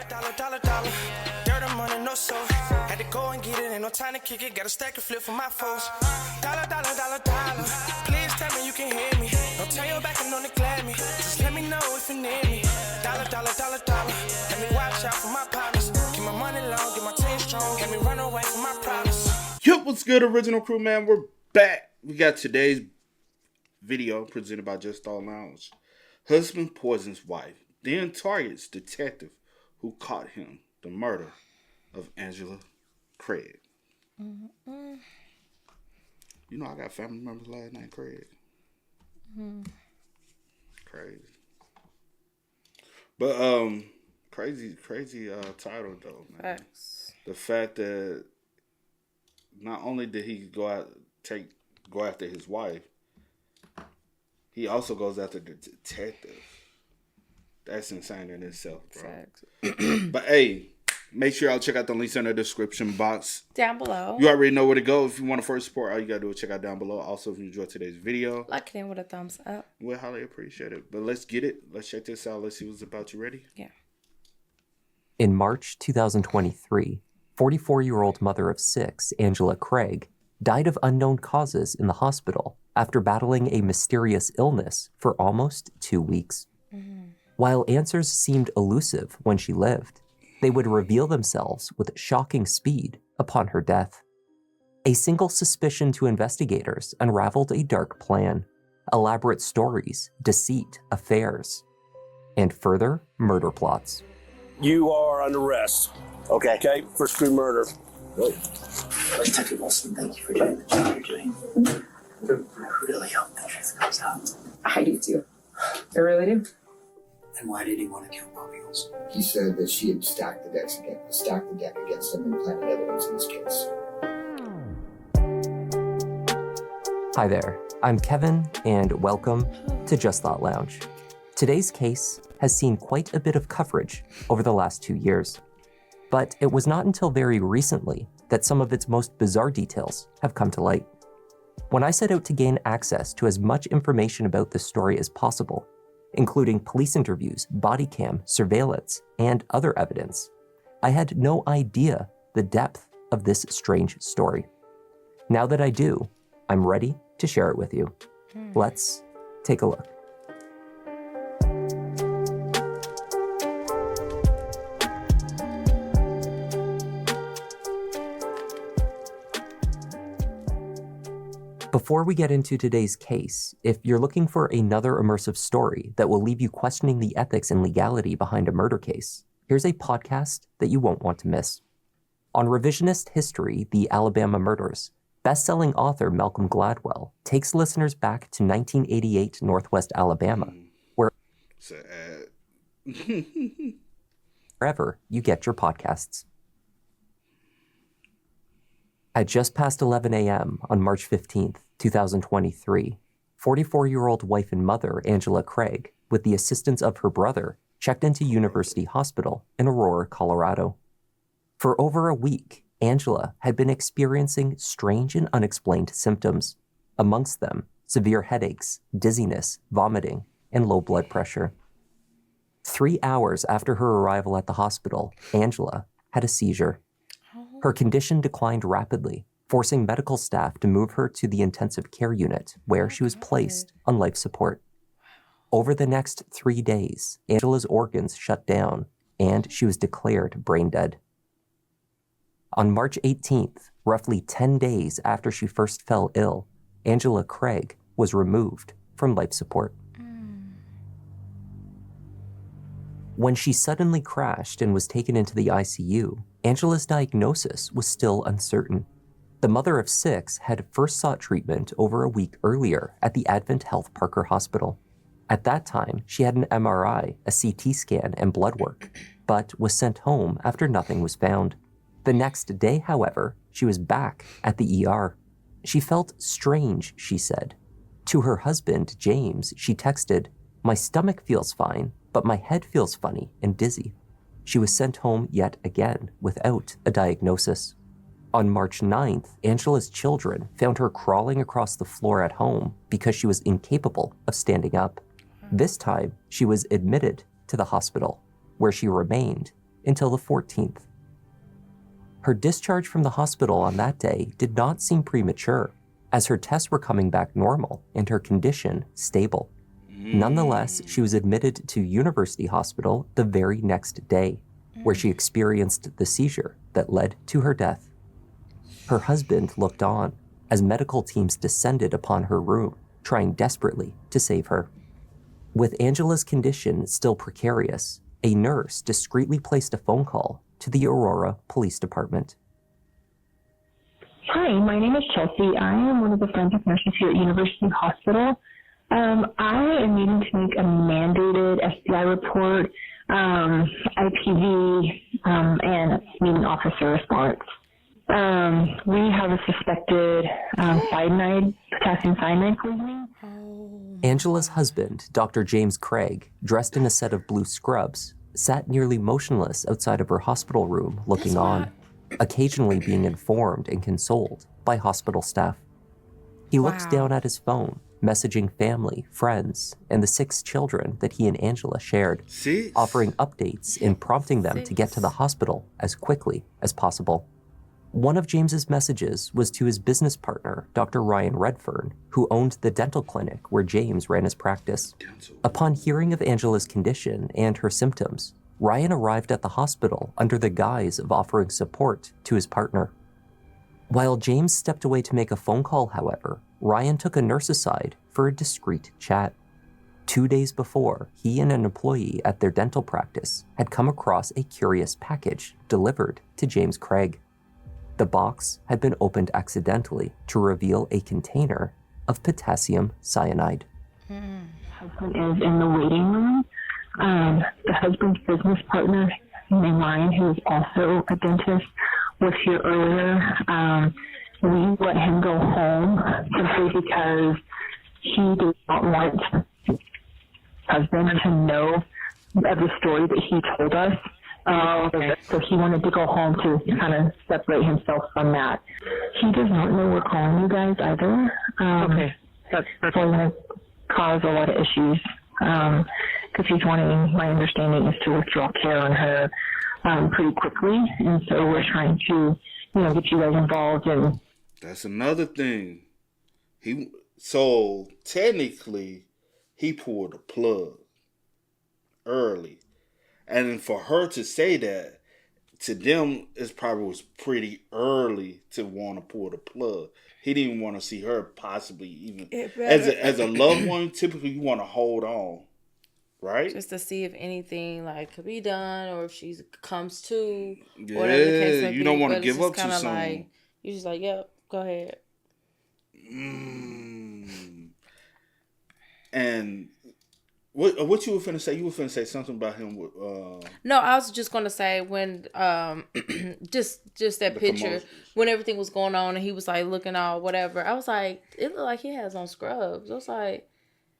Dollar. Dirt and money, no soul. Had to go and get it, ain't no time to kick it. Got a stack of flip for my foes. Dollar. Please tell me you can hear me. Don't turn your back and don't neglect me. Just let me know if you need me. Dollar. Let me watch out for my partners. Keep my money long, get my team strong. Let me run away from my problems. Yo, what's good, original crew, man? We're back. We got today's video presented by Just Thought Lounge. Husband poisons wife, then targets detective who caught him. The murder of Angela Craig. You know, I got family members last name Craig. Crazy. But crazy title though, man. Facts. The fact that not only did he go after his wife, he also goes after the detective. That's insane in itself, bro. Facts. But hey, make sure y'all check out the links in the description box. Down below. You already know where to go. If you want to first support, all you gotta do is check out down below. Also, if you enjoyed today's video, like it in with a thumbs up. we'll highly appreciate it. But let's get it. Let's check this out. Let's see what's about. You ready? Yeah. In March 2023, 44-year-old mother of 6, Angela Craig, died of unknown causes in the hospital after battling a mysterious illness for almost 2 weeks. While answers seemed elusive when she lived, they would reveal themselves with shocking speed upon her death. A single suspicion to investigators unraveled a dark plan, elaborate stories, deceit, affairs, and further murder plots. You are under arrest. Okay, for screw murder. Really? Detective Wilson, thank you for doing the job you're doing. I really hope the truth comes out. I do too. I really do. And why did he want to kill Bobby Olson? He said that she had stacked the deck against him and planted evidence in this case. Hi there, I'm Kevin, and welcome to Just Thought Lounge. Today's case has seen quite a bit of coverage over the last 2 years, but it was not until very recently that some of its most bizarre details have come to light. When I set out to gain access to as much information about this story as possible, including police interviews, body cam, surveillance, and other evidence, I had no idea the depth of this strange story. Now that I do, I'm ready to share it with you. Let's take a look. Before we get into today's case, if you're looking for another immersive story that will leave you questioning the ethics and legality behind a murder case, here's a podcast that you won't want to miss. On Revisionist History, The Alabama Murders, best-selling author Malcolm Gladwell takes listeners back to 1988 Northwest Alabama, wherever you get your podcasts. At just past 11 a.m. on March 15th, 2023, 44-year-old wife and mother Angela Craig, with the assistance of her brother, checked into University Hospital in Aurora, Colorado. For over a week, Angela had been experiencing strange and unexplained symptoms, amongst them severe headaches, dizziness, vomiting, and low blood pressure. 3 hours after her arrival at the hospital, Angela had a seizure. Her condition declined rapidly, forcing medical staff to move her to the intensive care unit, where she was placed on life support. Over the next 3 days, Angela's organs shut down, and she was declared brain dead. On March 18th, roughly 10 days after she first fell ill, Angela Craig was removed from life support. When she suddenly crashed and was taken into the ICU, Angela's diagnosis was still uncertain. The mother of 6 had first sought treatment over a week earlier at the Advent Health Parker Hospital. At that time, she had an MRI, a CT scan, and blood work, but was sent home after nothing was found. The next day, however, she was back at the ER. She felt strange, she said. To her husband, James, she texted, "My stomach feels fine, but my head feels funny and dizzy." She was sent home yet again without a diagnosis. On March 9th, Angela's children found her crawling across the floor at home because she was incapable of standing up. This time, she was admitted to the hospital, where she remained until the 14th. Her discharge from the hospital on that day did not seem premature, as her tests were coming back normal and her condition stable. Nonetheless, she was admitted to University Hospital the very next day, where she experienced the seizure that led to her death. Her husband looked on as medical teams descended upon her room, trying desperately to save her. With Angela's condition still precarious, a nurse discreetly placed a phone call to the Aurora Police Department. Hi, my name is Chelsea. I am one of the forensic nurses here at University Hospital. I am needing to make a mandated SBI report, IPV, and need an officer response. We have a suspected potassium cyanide poisoning. Angela's husband, Dr. James Craig, dressed in a set of blue scrubs, sat nearly motionless outside of her hospital room looking on, occasionally being informed and consoled by hospital staff. He looked down at his phone, messaging family, friends, and the 6 children that he and Angela shared, offering updates and prompting them to get to the hospital as quickly as possible. One of James's messages was to his business partner, Dr. Ryan Redfern, who owned the dental clinic where James ran his practice. Upon hearing of Angela's condition and her symptoms, Ryan arrived at the hospital under the guise of offering support to his partner. While James stepped away to make a phone call, however, Ryan took a nurse aside for a discreet chat. 2 days before, he and an employee at their dental practice had come across a curious package delivered to James Craig. The box had been opened accidentally to reveal a container of potassium cyanide. Husband is in the waiting room. The husband's business partner, named Ryan, who is also a dentist, was here earlier. We let him go home simply because he did not want his husband to know of the story that he told us. So he wanted to go home to kind of separate himself from that. He does not know we're calling you guys either. That's going to cause a lot of issues because he's wanting, my understanding is to withdraw care on her pretty quickly. And so we're trying to, get you guys involved. And that's another thing. So technically, he pulled a plug early. And for her to say that, to them, it probably was pretty early to want to pull the plug. He didn't want to see her possibly even. As a loved one, typically you want to hold on, right? Just to see if anything could be done or if she comes to. Yeah, whatever the case may you be. don't want to But give it's up just too soon. kinda you're just like, yep, go ahead. And what you were finna say? You were finna say something about him with No, I was just gonna say when just that picture commotions. when everything was going on and he was looking all whatever. I was like, it looked like he has on scrubs. I was like,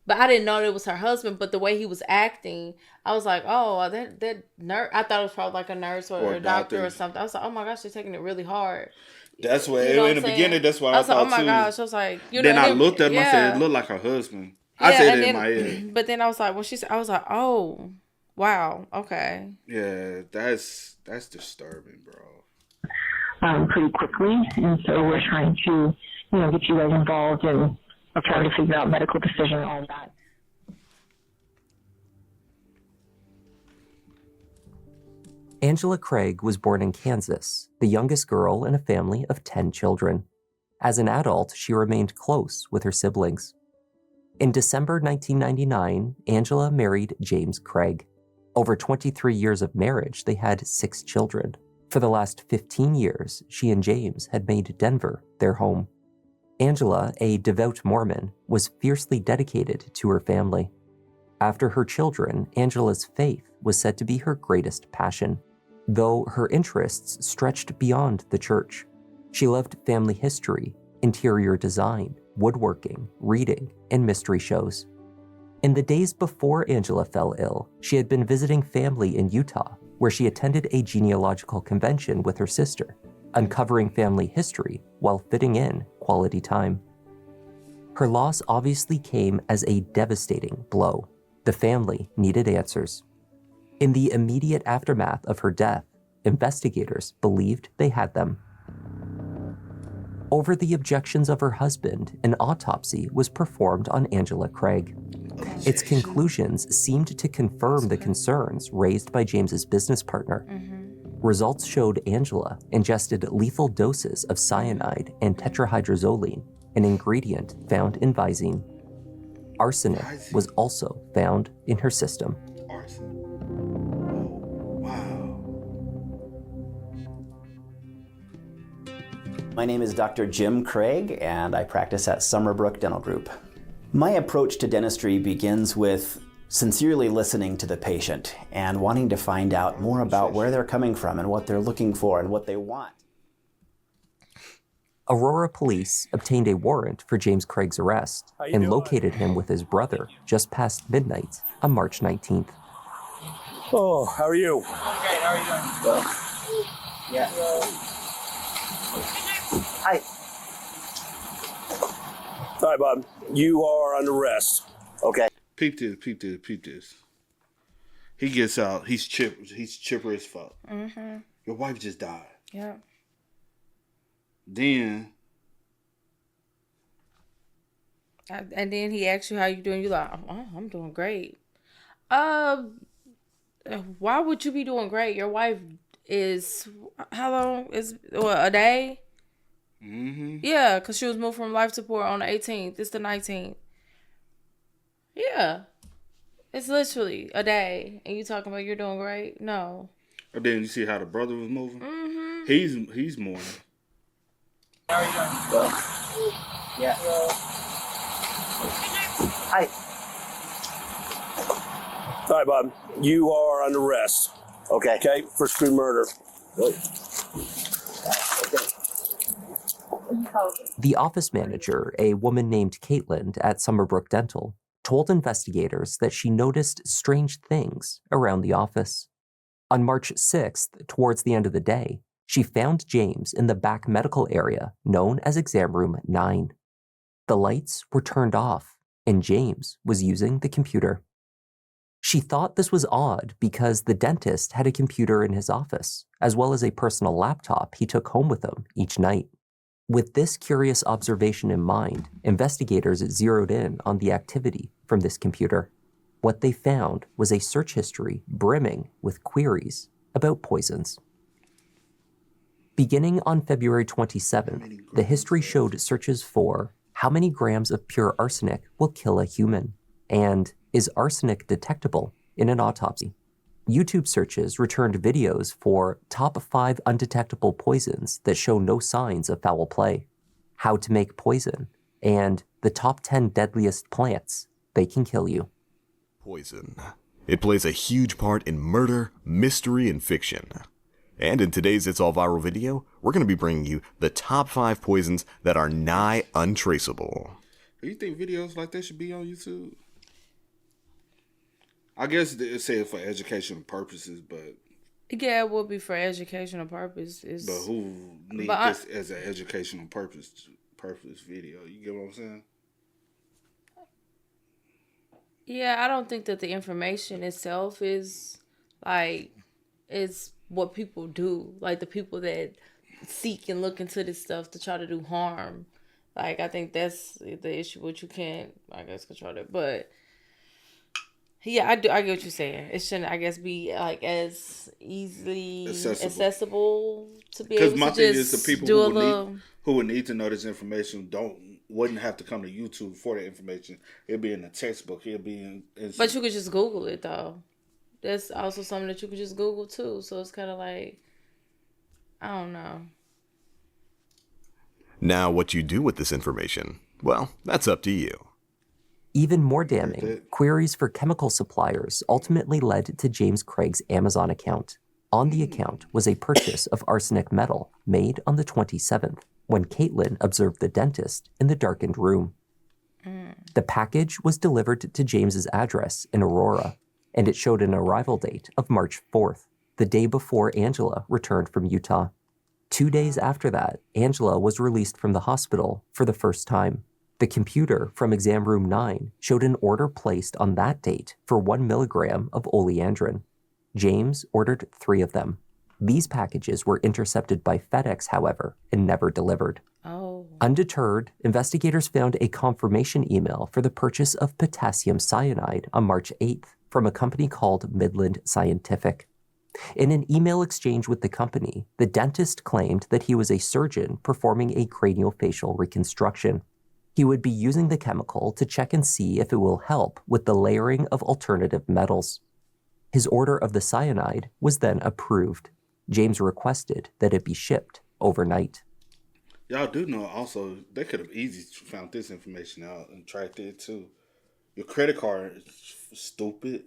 but I didn't know it was her husband. But the way he was acting, I was like, oh, that nurse. I thought it was probably a nurse or a doctor or something. I was like, oh my gosh, they're taking it really hard. That's what in the beginning. That's why I was like, thought oh my too. gosh. I was like, Then I looked at him. I said, it looked like her husband. I said it in my head. But then I was like, when she said, I was like, oh, wow, okay. Yeah, that's disturbing, bro. pretty quickly. And so we're trying to, get you guys involved and trying to figure out medical decision and all that. Angela Craig was born in Kansas, the youngest girl in a family of 10 children. As an adult, she remained close with her siblings. In December 1999, Angela married James Craig. Over 23 years of marriage, they had 6 children. For the last 15 years, she and James had made Denver their home. Angela, a devout Mormon, was fiercely dedicated to her family. After her children, Angela's faith was said to be her greatest passion, though her interests stretched beyond the church. She loved family history, interior design, woodworking, reading, and mystery shows. In the days before Angela fell ill, she had been visiting family in Utah, where she attended a genealogical convention with her sister, uncovering family history while fitting in quality time. Her loss obviously came as a devastating blow. The family needed answers. In the immediate aftermath of her death, investigators believed they had them. Over the objections of her husband, an autopsy was performed on Angela Craig. Its conclusions seemed to confirm the concerns raised by James's business partner. Results showed Angela ingested lethal doses of cyanide and tetrahydrozoline, an ingredient found in Visine. Arsenic was also found in her system. Arson. Oh, wow. My name is Dr. Jim Craig, and I practice at Summerbrook Dental Group. My approach to dentistry begins with sincerely listening to the patient and wanting to find out more about where they're coming from and what they're looking for and what they want. Aurora police obtained a warrant for James Craig's arrest and located him with his brother just past midnight on March 19th. Oh, how are you? Great, how are you doing? Well, yeah. Hi. All right, Bob. You are under arrest. Okay. Peep this, peep this, peep this. He gets out. He's chipper as fuck. Your wife just died. Yeah. Then. And then he asks you how you doing. You like, oh, I'm doing great. Why would you be doing great? Your wife is how long is a day? Yeah, because she was moved from life support on the 18th. It's the 19th. Yeah, it's literally a day, and you talking about you're doing great? No. And then you see how the brother was moving. He's mourning. How are you doing? Well, yeah. Hi. All right, Bob. You are under arrest. Okay. Okay, for screw murder. The office manager, a woman named Caitlin at Summerbrook Dental, told investigators that she noticed strange things around the office. On March 6th, towards the end of the day, she found James in the back medical area known as Exam Room 9. The lights were turned off, and James was using the computer. She thought this was odd because the dentist had a computer in his office, as well as a personal laptop he took home with him each night. With this curious observation in mind, investigators zeroed in on the activity from this computer. What they found was a search history brimming with queries about poisons. Beginning on February 27th, the history showed searches for how many grams of pure arsenic will kill a human, and is arsenic detectable in an autopsy? YouTube searches returned videos for top 5 undetectable poisons that show no signs of foul play, how to make poison, and the top 10 deadliest plants they can kill you. Poison. It plays a huge part in murder, mystery, and fiction. And in today's It's All Viral video, we're going to be bringing you the top 5 poisons that are nigh untraceable. Do you think videos like that should be on YouTube? I guess they say it for educational purposes, but... Yeah, it would be for educational purposes. But who needs this as an educational purpose video? You get what I'm saying? Yeah, I don't think that the information itself is what people do. Like the people that seek and look into this stuff to try to do harm. Like, I think that's the issue, which you can't, I guess, control it. But yeah, I get what you're saying. It shouldn't, I guess, be like as easily accessible to be able to just do a little. Because my thing is, the people who would need to know this information wouldn't have to come to YouTube for the information. It'd be in the textbook. It'd be in But you could just Google it, though. That's also something that you could just Google, too. So it's kind of like, I don't know. Now, what you do with this information, well, that's up to you. Even more damning, queries for chemical suppliers ultimately led to James Craig's Amazon account. On the account was a purchase of arsenic metal made on the 27th, when Caitlin observed the dentist in the darkened room. The package was delivered to James's address in Aurora, and it showed an arrival date of March 4th, the day before Angela returned from Utah. 2 days after that, Angela was released from the hospital for the first time. The computer from Exam Room 9 showed an order placed on that date for 1 milligram of oleandrin. James ordered 3 of them. These packages were intercepted by FedEx, however, and never delivered. Oh. Undeterred, investigators found a confirmation email for the purchase of potassium cyanide on March 8th from a company called Midland Scientific. In an email exchange with the company, the dentist claimed that he was a surgeon performing a craniofacial reconstruction. He would be using the chemical to check and see if it will help with the layering of alternative metals. His order of the cyanide was then approved. James requested that it be shipped overnight. Y'all do know also, they could have easily found this information out and tracked it too. Your credit card is stupid.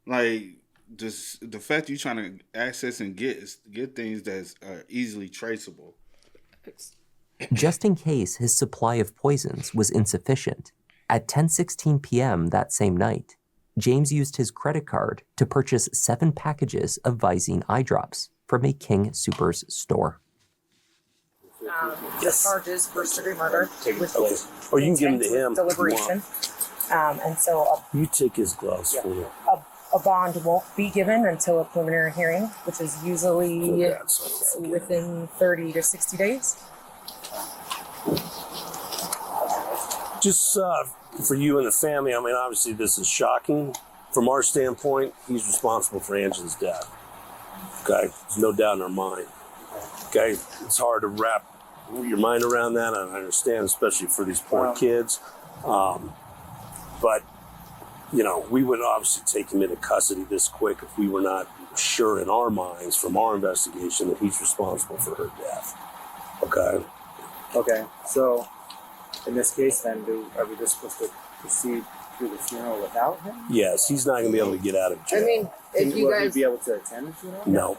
Like, just the fact you're trying to access and get things that's easily traceable. Just in case his supply of poisons was insufficient, at 10:16 p.m. that same night, James used his credit card to purchase 7 packages of Visine eye drops from a King Soopers store. The charges first-degree murder. Or you can give them to him. Deliberation. And so You take his gloves for me. a bond won't be given until a preliminary hearing, which is usually within 30 to 60 days. Just for you and the family, I mean, obviously this is shocking. From our standpoint, he's responsible for Angela's death. Okay? There's no doubt in our mind. Okay? It's hard to wrap your mind around that, and I understand, especially for these poor kids. But, you know, we would obviously take him into custody this quick if we were not sure in our minds from our investigation that he's responsible for her death. Okay? Okay, so in this case then, are we just supposed to proceed through the funeral without him? Yes, he's not going to be able to get out of jail. I mean, if you Will he guys... be able to attend the funeral? No.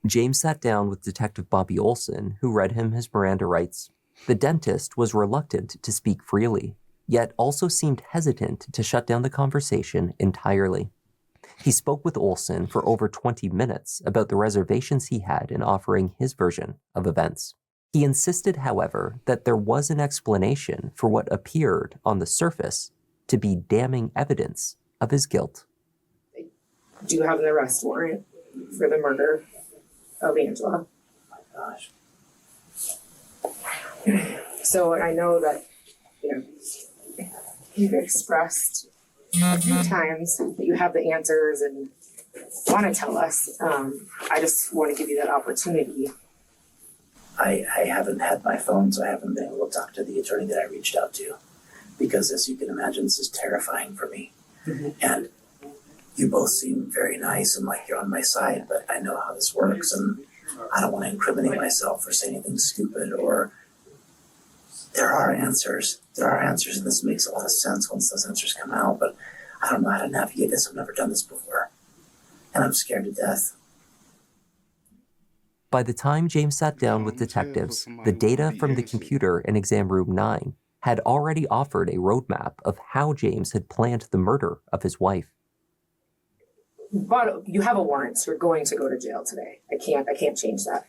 James sat down with Detective Bobby Olson, who read him his Miranda rights. The dentist was reluctant to speak freely, yet also seemed hesitant to shut down the conversation entirely. He spoke with Olson for over 20 minutes about the reservations he had in offering his version of events. He insisted, however, that there was an explanation for what appeared on the surface to be damning evidence of his guilt. Do you have an arrest warrant for the murder of Angela? Oh my gosh. So I know that, you've expressed a few times that you have the answers and want to tell us. I just want to give you that opportunity. I haven't had my phone, so I haven't been able to talk to the attorney that I reached out to, because as you can imagine, this is terrifying for me. Mm-hmm. And you both seem very nice and like you're on my side, but I know how this works, and I don't want to incriminate myself or say anything stupid. Or there are answers, and this makes a lot of sense once those answers come out, but I don't know how to navigate this. I've never done this before, and I'm scared to death. By the time James sat down with detectives, the data from the computer in exam room 9 had already offered a roadmap of how James had planned the murder of his wife. But you have a warrant, so you're going to go to jail today. I can't change that.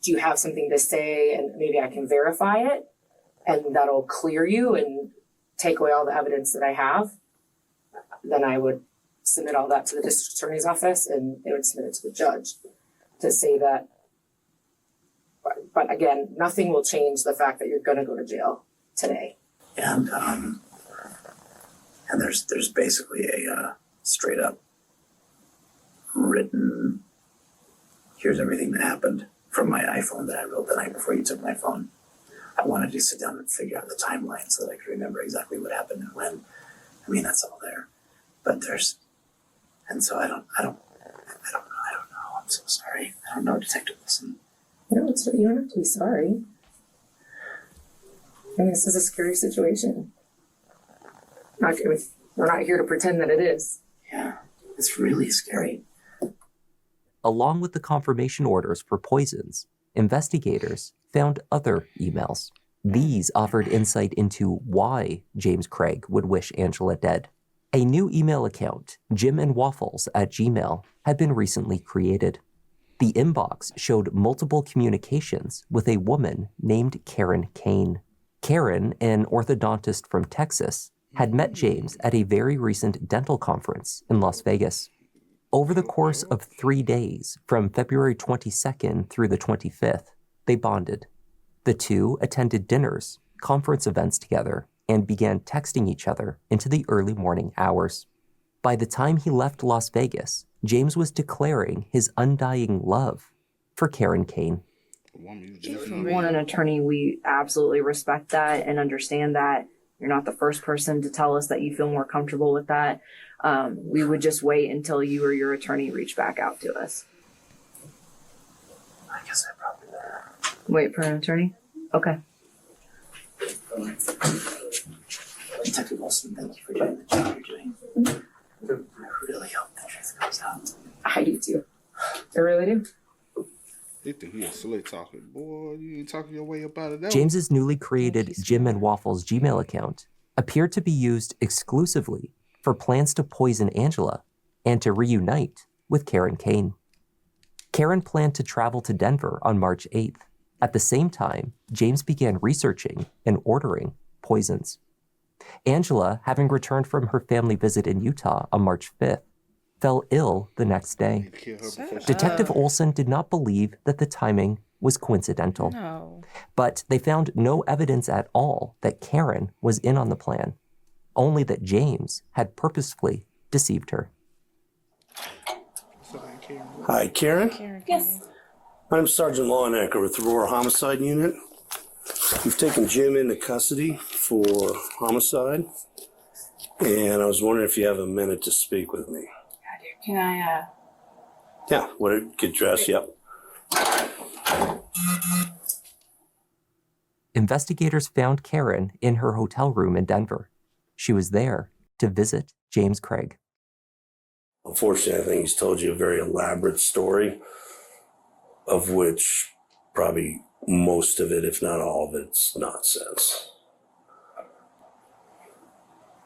Do you have something to say, and maybe I can verify it, and that'll clear you and take away all the evidence that I have? Then I would submit all that to the district attorney's office, and they would submit it to the judge to say that. But again, nothing will change the fact that you're going to go to jail today. And there's basically a straight up written, here's everything that happened from my iPhone that I wrote the night before you took my phone. I wanted to sit down and figure out the timeline so that I could remember exactly what happened and when. I mean, that's all there. But and so I don't know. I'm so sorry. I don't know, Detective Wilson. No, you don't have to be sorry. I mean, this is a scary situation. We're not here to pretend that it is. Yeah, it's really scary. Along with the confirmation orders for poisons, investigators found other emails. These offered insight into why James Craig would wish Angela dead. A new email account, jimandwaffles@gmail, had been recently created. The inbox showed multiple communications with a woman named Karen Kane. Karen, an orthodontist from Texas, had met James at a very recent dental conference in Las Vegas. Over the course of 3 days, from February 22nd through the 25th, they bonded. The two attended dinners, conference events together, and began texting each other into the early morning hours. By the time he left Las Vegas, James was declaring his undying love for Karen Kane. If you want an attorney, we absolutely respect that and understand that. You're not the first person to tell us that you feel more comfortable with that. We would just wait until you or your attorney reach back out to us. I guess I probably better. Wait for an attorney? Okay. Detective Wilson, thank you for doing the job you're doing. I really hope the truth comes out. I do too. I really do. They think he a slick talking. Boy, you ain't talking your way up out of that. James's newly created Jim and Waffles Gmail account appeared to be used exclusively for plans to poison Angela and to reunite with Karen Kane. Karen planned to travel to Denver on March 8th. At the same time, James began researching and ordering poisons. Angela, having returned from her family visit in Utah on March 5th, fell ill the next day. Detective Olson did not believe that the timing was coincidental. No. But they found no evidence at all that Karen was in on the plan, only that James had purposefully deceived her. Hi, Karen? Yes. I'm Sergeant Lawnecker with the Aurora Homicide Unit. We've taken Jim into custody for homicide, and I was wondering if you have a minute to speak with me. Can I, Yeah, get dressed, yep. Investigators found Karen in her hotel room in Denver. She was there to visit James Craig. Unfortunately, I think he's told you a very elaborate story, of which probably most of it, if not all of it's nonsense.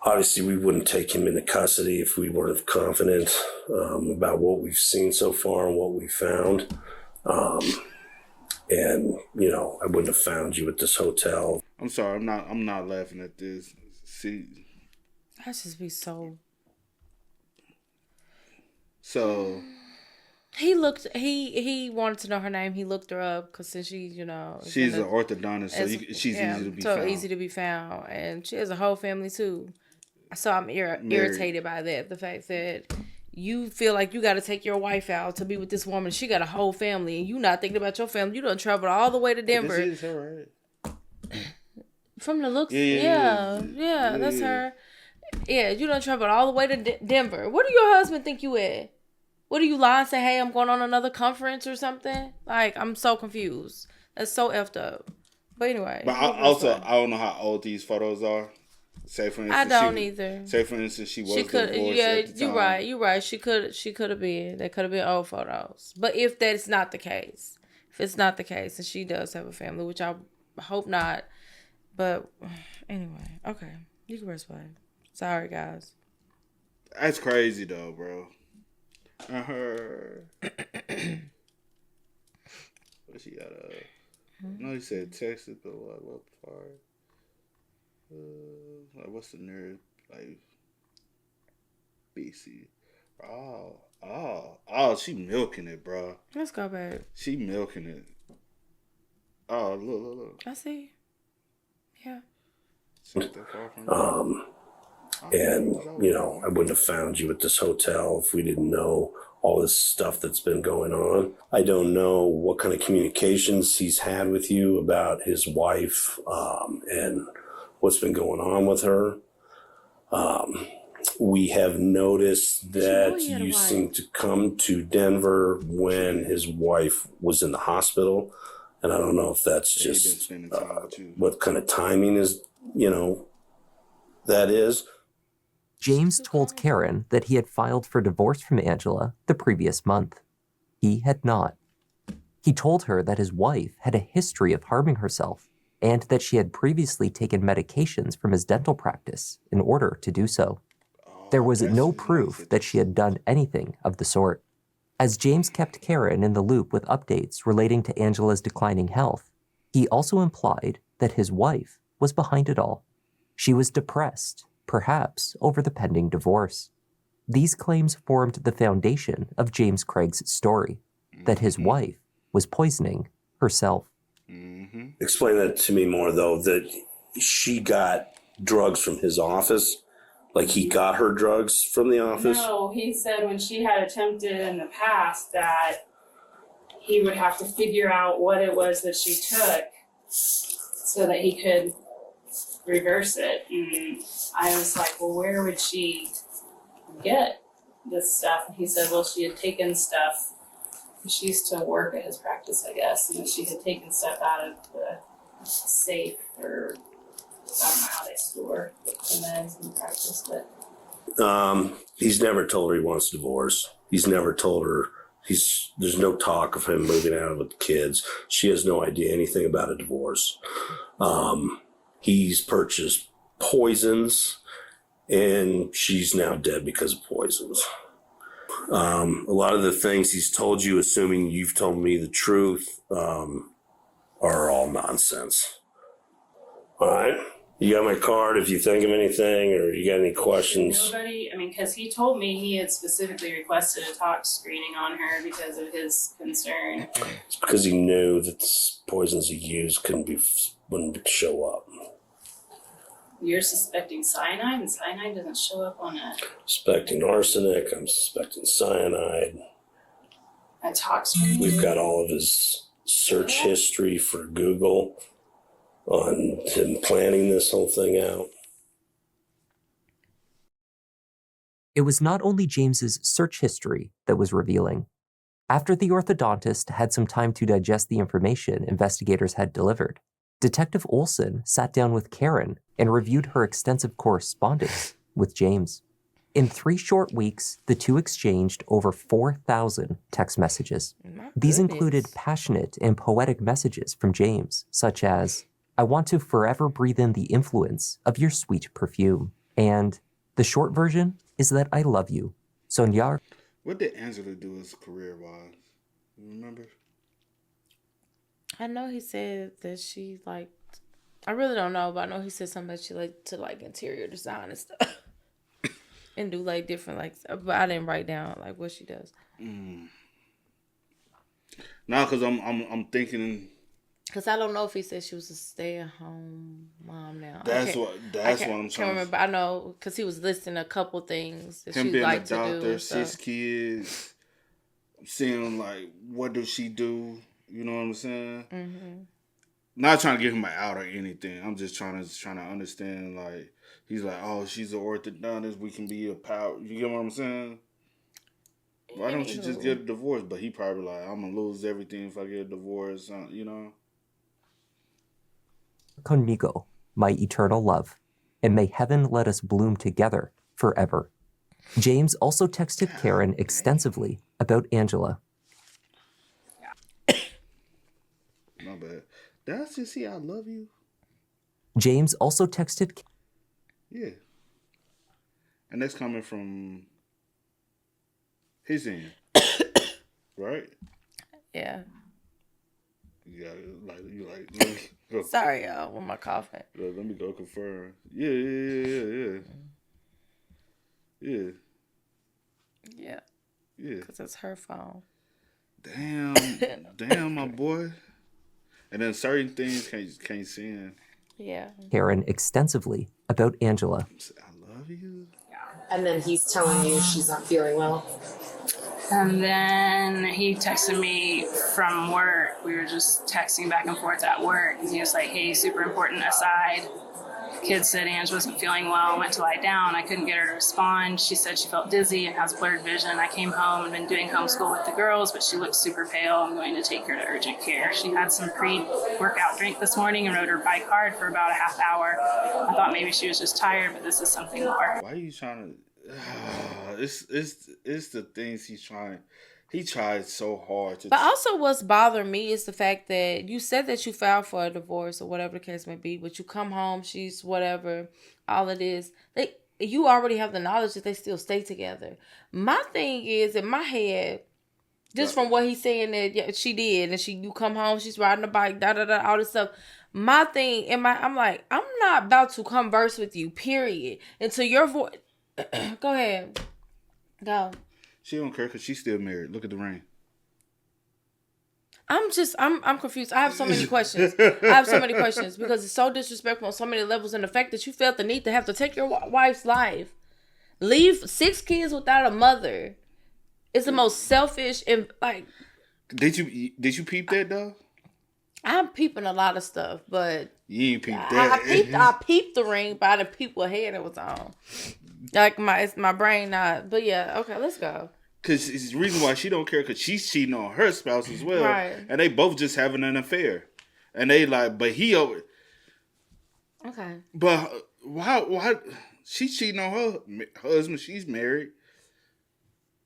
Obviously, we wouldn't take him into custody if we weren't confident about what we've seen so far and what we found. And, you know, I wouldn't have found you at this hotel. I'm sorry, I'm not laughing at this. See, That just be so. So He looked. He wanted to know her name. He looked her up because since she, you know, she's an orthodontist, so she's easy to be so found. easy to be found, and she has a whole family too. So I'm irritated by that. The fact that you feel like you got to take your wife out to be with this woman. She got a whole family, and you not thinking about your family. You done traveled all the way to Denver. This is her, right? From the looks, Yeah, that's her. Yeah, you done traveled all the way to Denver. Where do your husband think you at? What do you lie and say, hey, I'm going on another conference or something? Like, I'm so confused. That's so effed up. But anyway. But I don't know how old these photos are. Say for instance, I don't either. Say for instance, she could. divorced Yeah, at the time. you're right. She could have been. They could have been old photos. But if that's not the case, if it's not the case, and she does have a family, which I hope not. But anyway, okay, you can rest play. Sorry, guys. That's crazy though, bro. What she got? No, he said Texas, but what part? Like what's the nerve? Like BC. Oh, she milking it, bro. Let's go back. She milking it. Oh, look. I see. Yeah. And, you know, I wouldn't have found you at this hotel if we didn't know all this stuff that's been going on. I don't know what kind of communications he's had with you about his wife and what's been going on with her. We have noticed that you seem to come to Denver when his wife was in the hospital. And I don't know if that's just what kind of timing is, you know, that is. James told Karen that he had filed for divorce from Angela the previous month. He had not. He told her that his wife had a history of harming herself and that she had previously taken medications from his dental practice in order to do so. There was no proof that she had done anything of the sort. As James kept Karen in the loop with updates relating to Angela's declining health, he also implied that his wife was behind it all. She was depressed, perhaps over the pending divorce. These claims formed the foundation of James Craig's story, that his wife was poisoning herself. Explain that to me more, though, that she got drugs from his office. Like he got her drugs from the office? No, he said when she had attempted in the past that he would have to figure out what it was that she took so that he could reverse it. And I was like, well, where would she get this stuff? And he said, well, she had taken stuff. She used to work at his practice, I guess, and she had taken stuff out of the safe, or I don't know how they store the meds in practice, but He's never told her he wants a divorce. He's never told her. There's no talk of him moving out with the kids. She has no idea anything about a divorce. He's purchased poisons, and she's now dead because of poisons. A lot of the things he's told you, assuming you've told me the truth, are all nonsense. All right? You got my card if you think of anything or you got any questions. nobody, because he told me he had specifically requested a tox screening on her because of his concern. It's because he knew that the poisons he used wouldn't show up. You're suspecting cyanide, and cyanide doesn't show up on a Suspecting arsenic, I'm suspecting cyanide. tox screening. We've got all of his search history for Google on him planning this whole thing out. It was not only James's search history that was revealing. After the orthodontist had some time to digest the information investigators had delivered, Detective Olson sat down with Karen and reviewed her extensive correspondence with James. In 3 short weeks, the two exchanged over 4,000 text messages. These included passionate and poetic messages from James, such as, "I want to forever breathe in the influence of your sweet perfume." And the short version is that I love you, Sonia. What did Angela do as career-wise? You remember? I know he said that she liked, I really don't know, but I know he said something that she liked to like interior design and stuff. And do like different but I didn't write down like what she does. Now, because I'm thinking. Because I don't know if he said she was a stay-at-home mom now. That's what I'm trying to remember. I know because he was listing a couple things that him she being liked a to doctor, do. 6 kids. Seeing like what does she do? You know what I'm saying? Mm-hmm. Not trying to give him an out or anything. I'm just trying to understand. Like he's like, oh, she's an orthodontist. We can be a pal. You get what I'm saying? Why don't you just get a divorce? But he probably like, I'm gonna lose everything if I get a divorce. You know. Conmigo, my eternal love, and may heaven let us bloom together forever. James also texted Karen extensively about Angela. My bad. Did I just see I love you? James also texted... Yeah. And that's coming from his end. Right? Yeah. You let me go. Sorry, y'all, with my coughing. Let me go confirm. Yeah. Yeah. Because it's her phone. Damn, my boy. And then certain things can't send. Yeah. Karen extensively about Angela. I love you. And then he's telling you she's not feeling well. And then he texted me from work. We were just texting back and forth at work. And he was like, hey, super important aside. Kids said Ange wasn't feeling well, went to lie down. I couldn't get her to respond. She said she felt dizzy and has blurred vision. I came home and been doing homeschool with the girls, but she looks super pale. I'm going to take her to urgent care. She had some pre-workout drink this morning and rode her bike hard for about a half hour. I thought maybe she was just tired, but this is something more. Why are you trying to... it's the things he's trying... He tried so hard to... But also what's bothering me is the fact that you said that you filed for a divorce or whatever the case may be, but you come home, she's whatever, all it is. You already have the knowledge that they still stay together. My thing is, in my head, just from what he's saying that she did, and you come home, she's riding a bike, all this stuff. My thing, I'm like, I'm not about to converse with you, period, until your voice. Go ahead. Go. She don't care because she's still married. Look at the ring. I'm confused. I have so many questions. Because it's so disrespectful on so many levels, and the fact that you felt the need to have to take your wife's life, leave 6 kids without a mother, is the most selfish and like. Did you peep that though? I'm peeping a lot of stuff, but you ain't peeped that. I peeped the ring, but I didn't peep what head it was on. Like my brain not. But yeah, okay, let's go. Because it's the reason why she don't care, because she's cheating on her spouse as well. Right. And they both just having an affair. And they like, but he over. Okay. But why she's cheating on her husband, she's married.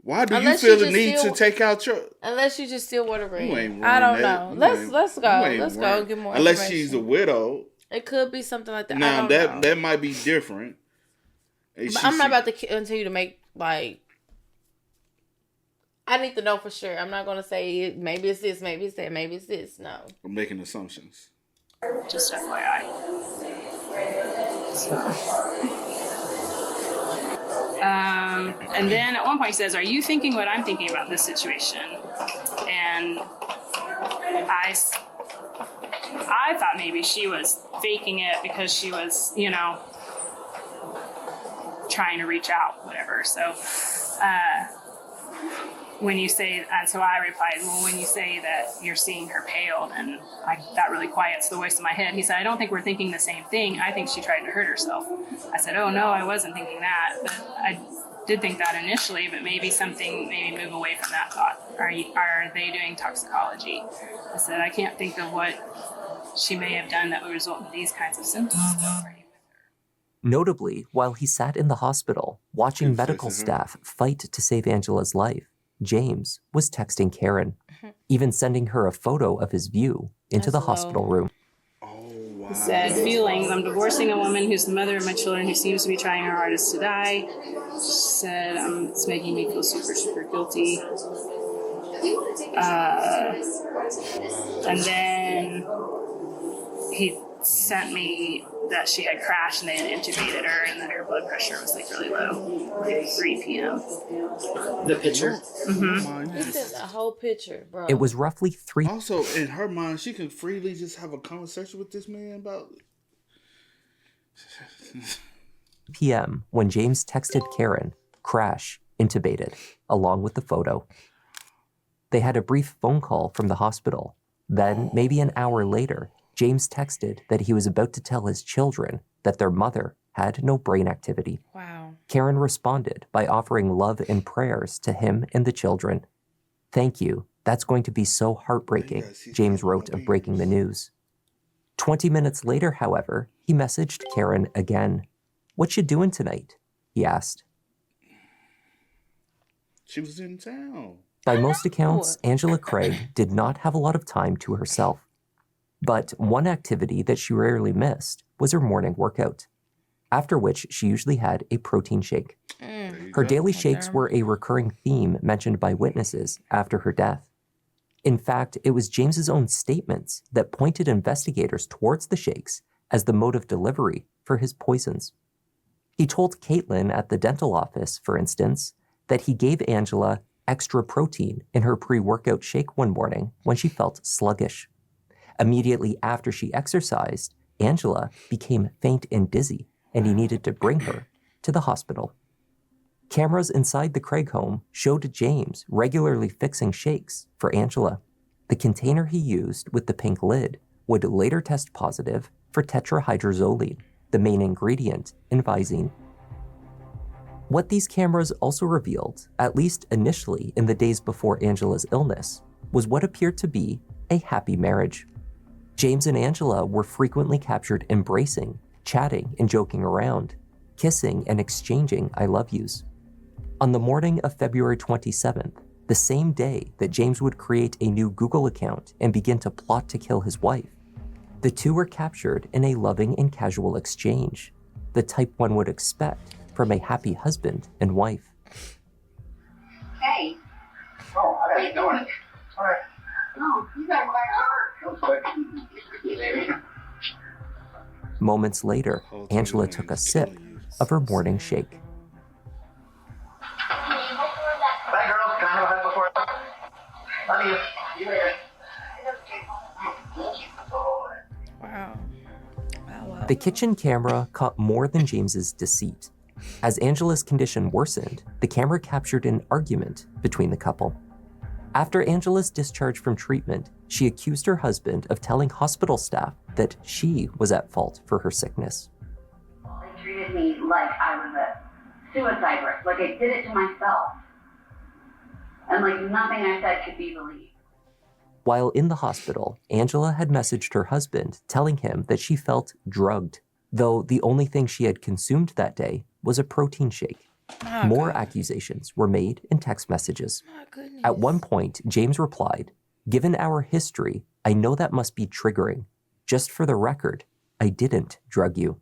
Why do you feel the need to take out your... Unless you just still want a ring. I don't know. Let's go. Let's go and get more Unless she's a widow. It could be something like that. Now, that might be different. But I'm not about to continue to make, like... I need to know for sure. I'm not going to say maybe it's this, maybe it's that, maybe it's this. No. I'm making assumptions. Just FYI. And then at one point he says, "Are you thinking what I'm thinking about this situation?" And I thought maybe she was faking it because she was, trying to reach out, whatever. So when you say, and so I replied, well, when you say that you're seeing her pale, then that really quiets the voice in my head. He said, I don't think we're thinking the same thing. I think she tried to hurt herself. I said, oh, no, I wasn't thinking that. But I did think that initially, but maybe move away from that thought. Are they doing toxicology? I said, I can't think of what she may have done that would result in these kinds of symptoms. Notably, while he sat in the hospital, watching medical staff fight to save Angela's life, James was texting Karen, even sending her a photo of his view into the hospital room. He said, feelings, I'm divorcing a woman who's the mother of my children who seems to be trying her hardest to die. She said, it's making me feel super, super guilty. And then he sent me that she had crashed and they had intubated her and that her blood pressure was really low, 3 p.m. The picture? Mm-hmm. This is a whole picture, bro. It was roughly 3. Also, in her mind, she can freely just have a conversation with this man about... p.m. when James texted Karen, crash, intubated, along with the photo. They had a brief phone call from the hospital. Then, maybe an hour later, James texted that he was about to tell his children that their mother had no brain activity. Wow. Karen responded by offering love and prayers to him and the children. Thank you. That's going to be so heartbreaking, James wrote of breaking the news. 20 minutes later, however, he messaged Karen again. What you doing tonight? He asked. She was in town. By most accounts, Angela Craig did not have a lot of time to herself. But one activity that she rarely missed was her morning workout, after which she usually had a protein shake. Her daily shakes were a recurring theme mentioned by witnesses after her death. In fact, it was James's own statements that pointed investigators towards the shakes as the mode of delivery for his poisons. He told Caitlin at the dental office, for instance, that he gave Angela extra protein in her pre-workout shake one morning when she felt sluggish. Immediately after she exercised, Angela became faint and dizzy, and he needed to bring her to the hospital. Cameras inside the Craig home showed James regularly fixing shakes for Angela. The container he used with the pink lid would later test positive for tetrahydrozoline, the main ingredient in Visine. What these cameras also revealed, at least initially in the days before Angela's illness, was what appeared to be a happy marriage. James and Angela were frequently captured embracing, chatting and joking around, kissing and exchanging I love yous. On the morning of February 27th, the same day that James would create a new Google account and begin to plot to kill his wife, the two were captured in a loving and casual exchange, the type one would expect from a happy husband and wife. Hey. Oh, how are you doing? All right. Oh, you got my heart. Real quick. Baby. Moments later, Angela took a sip of her morning shake. Bye, girls. Can I have a hug before? Love you. See you later. Wow. The kitchen camera caught more than James's deceit. As Angela's condition worsened, the camera captured an argument between the couple. After Angela's discharge from treatment, she accused her husband of telling hospital staff that she was at fault for her sickness. They treated me like I was a suicide risk, like I did it to myself. And like nothing I said could be believed. While in the hospital, Angela had messaged her husband telling him that she felt drugged, though the only thing she had consumed that day was a protein shake. More accusations were made in text messages. At one point, James replied, "Given our history, I know that must be triggering. Just for the record, I didn't drug you."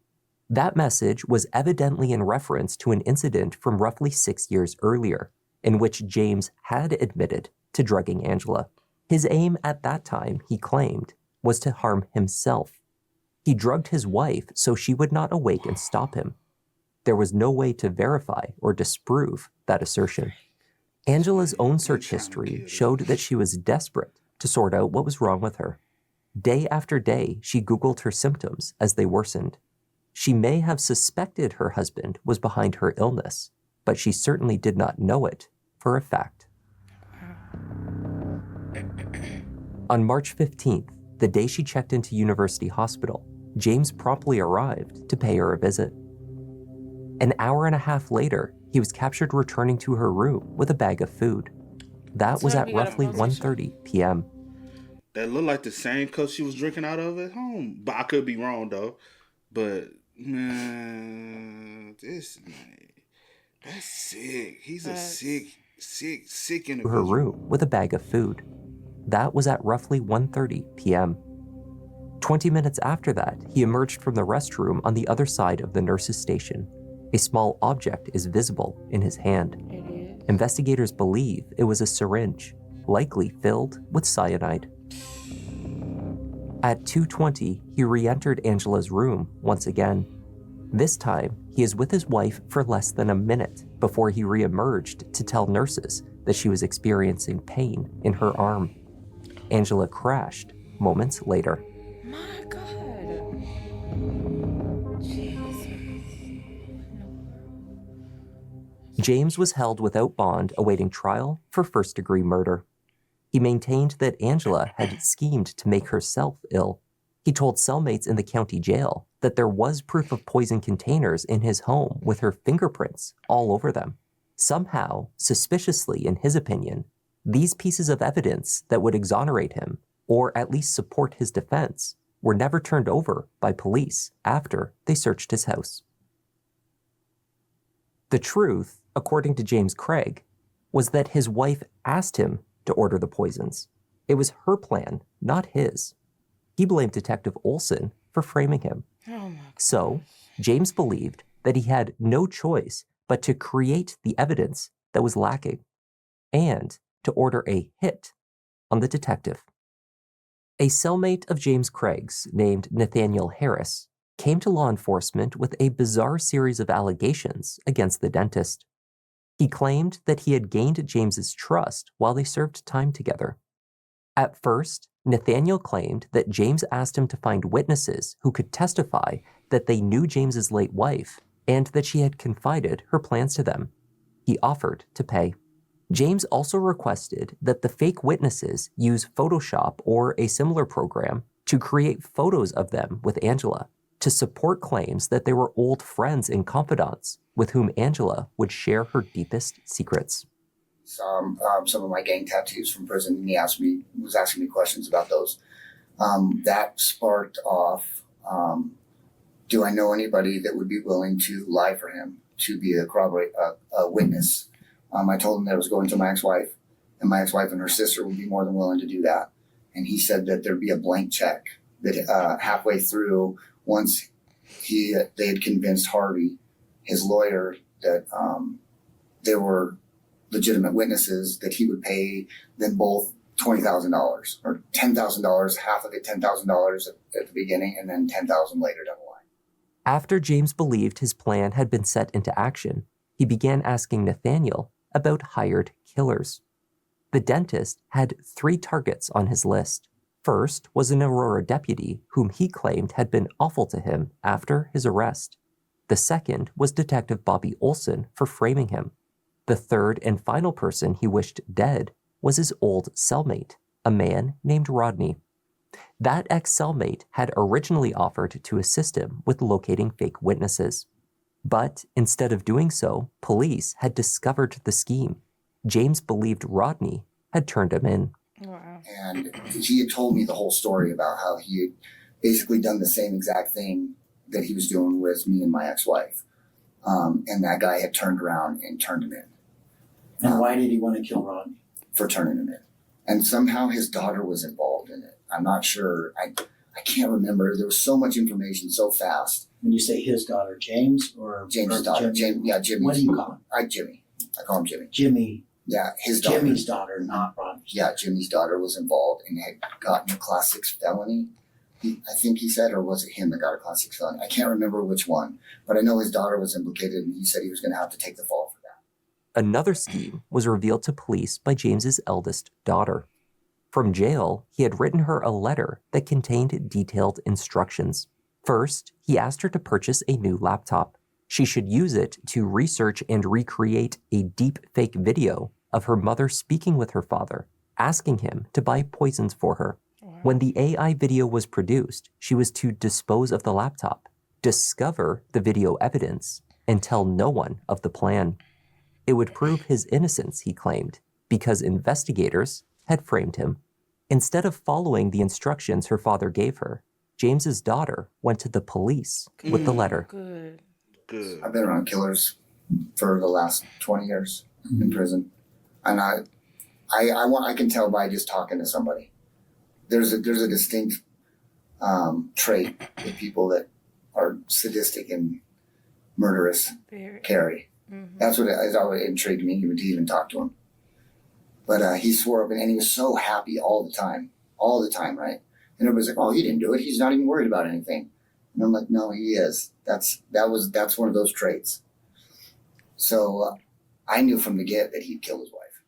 That message was evidently in reference to an incident from roughly 6 years earlier, in which James had admitted to drugging Angela. His aim at that time, he claimed, was to harm himself. He drugged his wife so she would not awake and stop him. There was no way to verify or disprove that assertion. Angela's own search history showed that she was desperate to sort out what was wrong with her. Day after day, she Googled her symptoms as they worsened. She may have suspected her husband was behind her illness, but she certainly did not know it for a fact. On March 15th, the day she checked into University Hospital, James promptly arrived to pay her a visit. An hour and a half later, he was captured returning to her room with a bag of food. That was at roughly 1:30 p.m. That looked like the same cup she was drinking out of at home. But I could be wrong, though. But, man, that's sick. He's a sick individual. Her room with a bag of food. That was at roughly 1:30 p.m. 20 minutes after that, he emerged from the restroom on the other side of the nurse's station. A small object is visible in his hand. Investigators believe it was a syringe, likely filled with cyanide. At 2:20, he re-entered Angela's room once again. This time, he is with his wife for less than a minute before he re-emerged to tell nurses that she was experiencing pain in her arm. Angela crashed moments later. My God. James was held without bond awaiting trial for first-degree murder. He maintained that Angela had schemed to make herself ill. He told cellmates in the county jail that there was proof of poison containers in his home with her fingerprints all over them. Somehow, suspiciously in his opinion, these pieces of evidence that would exonerate him, or at least support his defense, were never turned over by police after they searched his house. The truth, according to James Craig, was that his wife asked him to order the poisons. It was her plan, not his. He blamed Detective Olson for framing him. So, James believed that he had no choice but to create the evidence that was lacking and to order a hit on the detective. A cellmate of James Craig's, named Nathaniel Harris, came to law enforcement with a bizarre series of allegations against the dentist. He claimed that he had gained James's trust while they served time together. At first, Nathaniel claimed that James asked him to find witnesses who could testify that they knew James's late wife and that she had confided her plans to them. He offered to pay. James also requested that the fake witnesses use Photoshop or a similar program to create photos of them with Angela to support claims that they were old friends and confidants with whom Angela would share her deepest secrets. Some of my gang tattoos from prison, and he was asking me questions about those. That sparked off, do I know anybody that would be willing to lie for him, to be a witness? I told him that I was going to my ex-wife, and my ex-wife and her sister would be more than willing to do that. And he said that there'd be a blank check that halfway through, once they had convinced Harvey, his lawyer, that there were legitimate witnesses, that he would pay them both $20,000 or $10,000, half of it $10,000 at the beginning, and then $10,000 later down the line. After James believed his plan had been set into action, he began asking Nathaniel about hired killers. The dentist had 3 targets on his list. First was an Aurora deputy whom he claimed had been awful to him after his arrest. The second was Detective Bobby Olson for framing him. The third and final person he wished dead was his old cellmate, a man named Rodney. That ex-cellmate had originally offered to assist him with locating fake witnesses. But instead of doing so, police had discovered the scheme. James believed Rodney had turned him in. Wow. And he had told me the whole story about how he had basically done the same exact thing that he was doing with me and my ex-wife. And that guy had turned around and turned him in. And why did he want to kill Rodney? For turning him in. And somehow his daughter was involved in it. I'm not sure. I can't remember. There was so much information so fast. When you say his daughter, James or James' daughter? Jimmy? Jimmy. What do you call him? Jimmy. I call him Jimmy. Jimmy. Yeah, his daughter. Jimmy's daughter, not Rodney's. Yeah, Jimmy's daughter was involved and had gotten a Class 6 felony. I think he said, or was it him that got a Class 6 felony? I can't remember which one, but I know his daughter was implicated and he said he was going to have to take the fall for that. Another scheme was revealed to police by James's eldest daughter. From jail, he had written her a letter that contained detailed instructions. First, he asked her to purchase a new laptop. She should use it to research and recreate a deep fake video of her mother speaking with her father, asking him to buy poisons for her. Wow. When the AI video was produced, she was to dispose of the laptop, discover the video evidence, and tell no one of the plan. It would prove his innocence, he claimed, because investigators had framed him. Instead of following the instructions her father gave her, James's daughter went to the police with the letter. Good. I've been around killers for the last 20 years in prison. And I can tell by just talking to somebody. There's a distinct trait with people that are sadistic and murderous carry. Mm-hmm. That's what has always intrigued me to even talk to him. But he swore up and he was so happy all the time, right? And everybody's like, "Oh, he didn't do it. He's not even worried about anything." And I'm like, "No, he is. That's one of those traits." So I knew from the get that he'd kill his wife.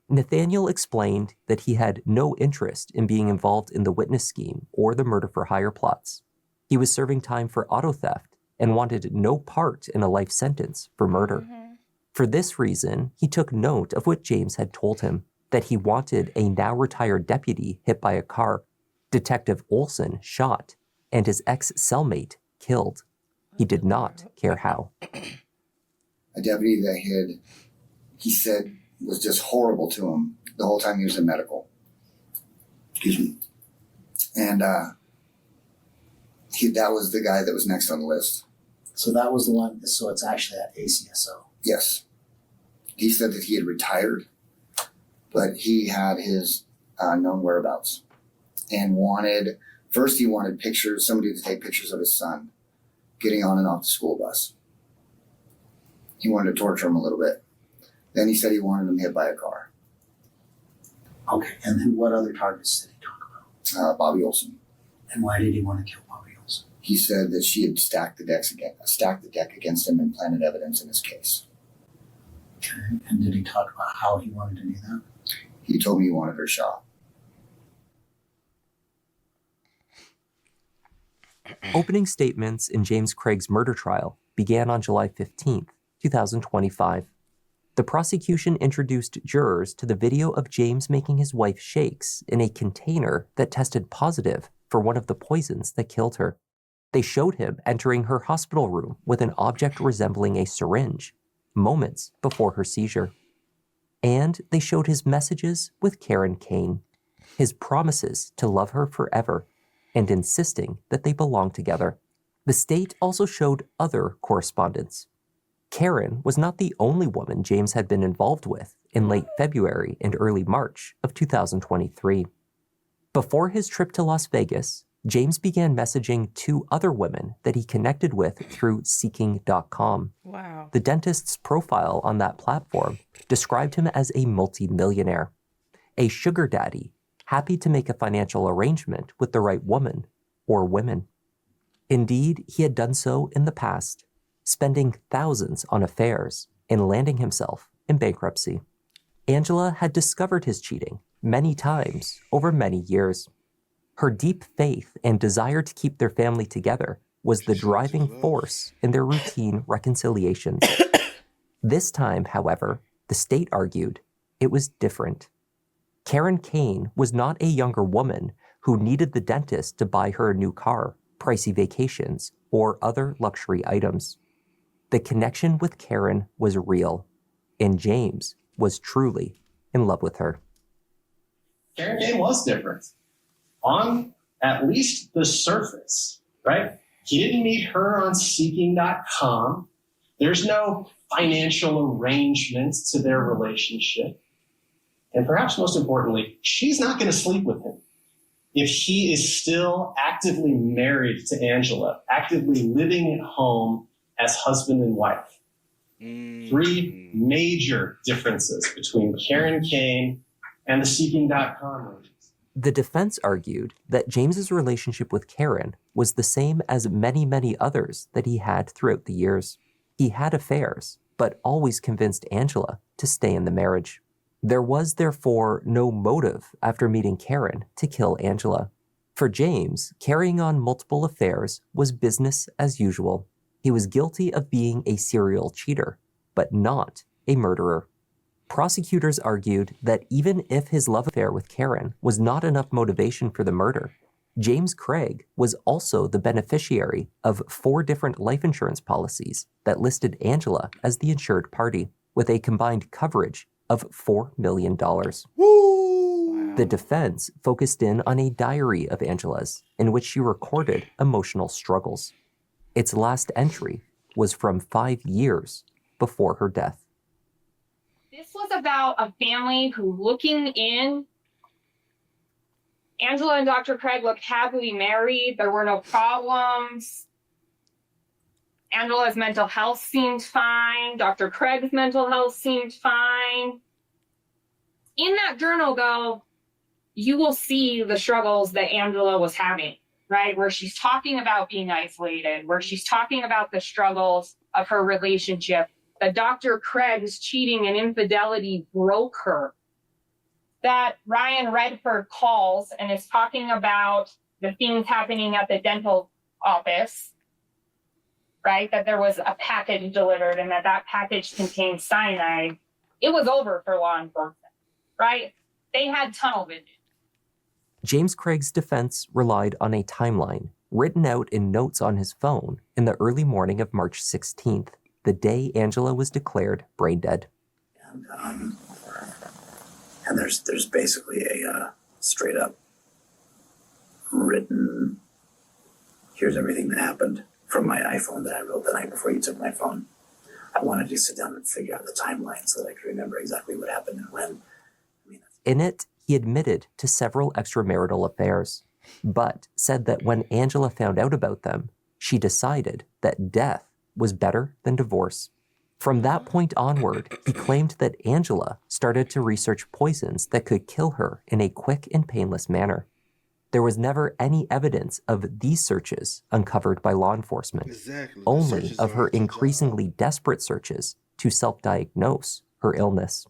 Nathaniel explained that he had no interest in being involved in the witness scheme or the murder for hire plots. He was serving time for auto theft and wanted no part in a life sentence for murder. Mm-hmm. For this reason, he took note of what James had told him, that he wanted a now retired deputy hit by a car, Detective Olson shot, and his ex-cellmate killed. He did not care how. A deputy that he said was just horrible to him the whole time he was in medical. Excuse me. And that was the guy that was next on the list. So that was the one, so it's actually at ACSO. Yes. He said that he had retired, but he had his known whereabouts and he wanted pictures, somebody to take pictures of his son getting on and off the school bus. He wanted to torture him a little bit. Then he said he wanted him hit by a car. Okay, and what other targets did he talk about? Bobby Olson. And why did he want to kill Bobby Olson? He said that she had stacked the deck against him and planted evidence in his case. Okay, and did he talk about how he wanted to do that? He told me he wanted her shot. Opening statements in James Craig's murder trial began on July 15th, 2025. The prosecution introduced jurors to the video of James making his wife shakes in a container that tested positive for one of the poisons that killed her. They showed him entering her hospital room with an object resembling a syringe, moments before her seizure. And they showed his messages with Karen Kane, his promises to love her forever, and insisting that they belong together. The state also showed other correspondence. Karen was not the only woman James had been involved with in late February and early March of 2023. Before his trip to Las Vegas, James began messaging 2 other women that he connected with through Seeking.com. Wow. The dentist's profile on that platform described him as a multimillionaire, a sugar daddy, happy to make a financial arrangement with the right woman or women. Indeed, he had done so in the past, spending thousands on affairs and landing himself in bankruptcy. Angela had discovered his cheating many times over many years. Her deep faith and desire to keep their family together was the driving force in their routine reconciliations. This time, however, the state argued it was different. Karen Kane was not a younger woman who needed the dentist to buy her a new car, pricey vacations, or other luxury items. The connection with Karen was real, and James was truly in love with her. Karen Kane was different on at least the surface, right? He didn't meet her on seeking.com. There's no financial arrangements to their relationship. And perhaps most importantly, she's not going to sleep with him if he is still actively married to Angela, actively living at home as husband and wife. Three major differences between Karen Kane and the seeking.com agents. The defense argued that James's relationship with Karen was the same as many, many others that he had throughout the years. He had affairs, but always convinced Angela to stay in the marriage. There was therefore no motive after meeting Karen to kill Angela. For James, carrying on multiple affairs was business as usual. He was guilty of being a serial cheater, but not a murderer. Prosecutors argued that even if his love affair with Karen was not enough motivation for the murder, James Craig was also the beneficiary of 4 different life insurance policies that listed Angela as the insured party, with a combined coverage of $4 million. Woo! The defense focused in on a diary of Angela's in which she recorded emotional struggles. Its last entry was from 5 years before her death. This was about a family who, looking in, Angela and Dr. Craig looked happily married. There were no problems. Angela's mental health seemed fine. Dr. Craig's mental health seemed fine. In that journal, though, you will see the struggles that Angela was having, right? Where she's talking about being isolated, where she's talking about the struggles of her relationship, that Dr. Craig's cheating and infidelity broke her. That Ryan Redford calls and is talking about the things happening at the dental office, right? That there was a package delivered and that package contained cyanide. It was over for law enforcement, right? They had tunnel vision. James Craig's defense relied on a timeline written out in notes on his phone in the early morning of March 16th, the day Angela was declared brain dead. And there's basically a straight up written, here's everything that happened from my iPhone that I wrote the night before you took my phone. I wanted to sit down and figure out the timeline so that I could remember exactly what happened and when. In it, he admitted to several extramarital affairs, but said that when Angela found out about them, she decided that death was better than divorce. From that point onward, he claimed that Angela started to research poisons that could kill her in a quick and painless manner. There was never any evidence of these searches uncovered by law enforcement, only of her increasingly desperate searches to self-diagnose her illness.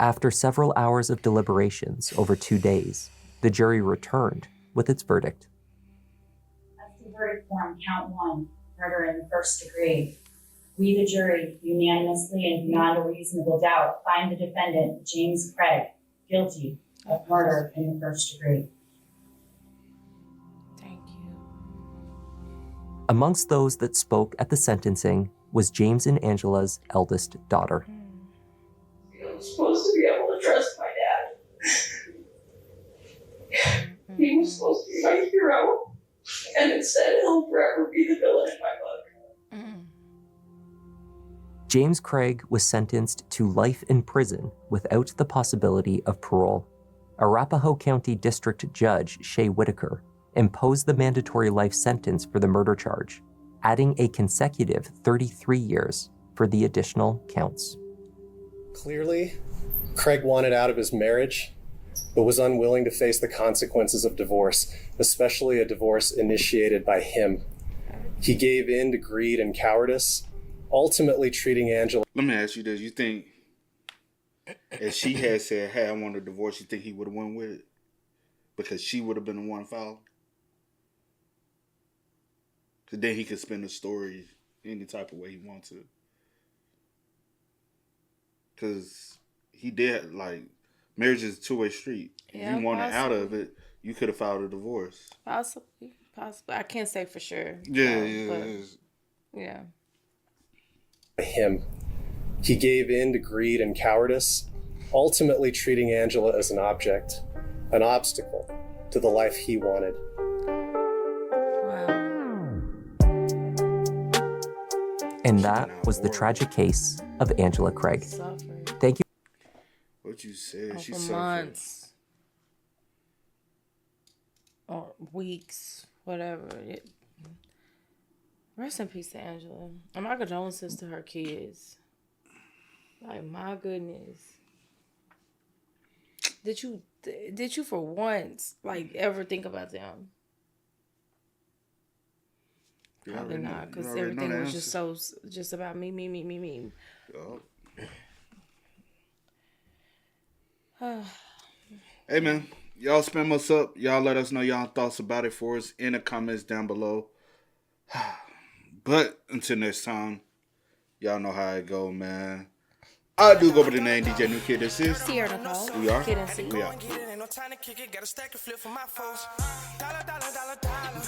After several hours of deliberations over 2 days, the jury returned with its verdict. As to verdict form, count 1, murder in the first degree. We, the jury, unanimously and beyond a reasonable doubt, find the defendant, James Craig, guilty of murder in the first degree. Thank you. Amongst those that spoke at the sentencing was James and Angela's eldest daughter. I was supposed to be able to trust my dad. He was supposed to be my hero, and instead he'll forever be the villain in my book. James Craig was sentenced to life in prison without the possibility of parole. Arapahoe County District Judge Shea Whitaker imposed the mandatory life sentence for the murder charge, adding a consecutive 33 years for the additional counts. Clearly, Craig wanted out of his marriage, but was unwilling to face the consequences of divorce, especially a divorce initiated by him. He gave in to greed and cowardice, ultimately treating Angela. Let me ask you this. You think if she had said, hey, I want a divorce, you think he would have went with it? Because she would have been the one foul? Because then he could spin the story any type of way he wants to. Because he did, like, marriage is a two-way street. Yeah, if you wanted out possibly. of it, you could have filed a divorce. Possibly. I can't say for sure. Yeah. Him. He gave in to greed and cowardice, ultimately treating Angela as an object, an obstacle to the life he wanted. And that was the tragic case of Angela Craig. Thank you. What you said? She For suffered. months. Or weeks. Whatever. Rest in peace to Angela. And my condolences to her kids. Like, my goodness. Did you for once, like, ever think about them? Probably not, because everything was just about me. Hey, man. Y'all spam us up. Y'all let us know y'all thoughts about it for us in the comments down below. But until next time, y'all know how it go, man. I do go by the name DJ New Kid. This is Sierra Nicole. We are. Kid and C. We are. Ain't no time to kick it, got a stack of flip for my foes. Dollar, dollar, dollar, dollar.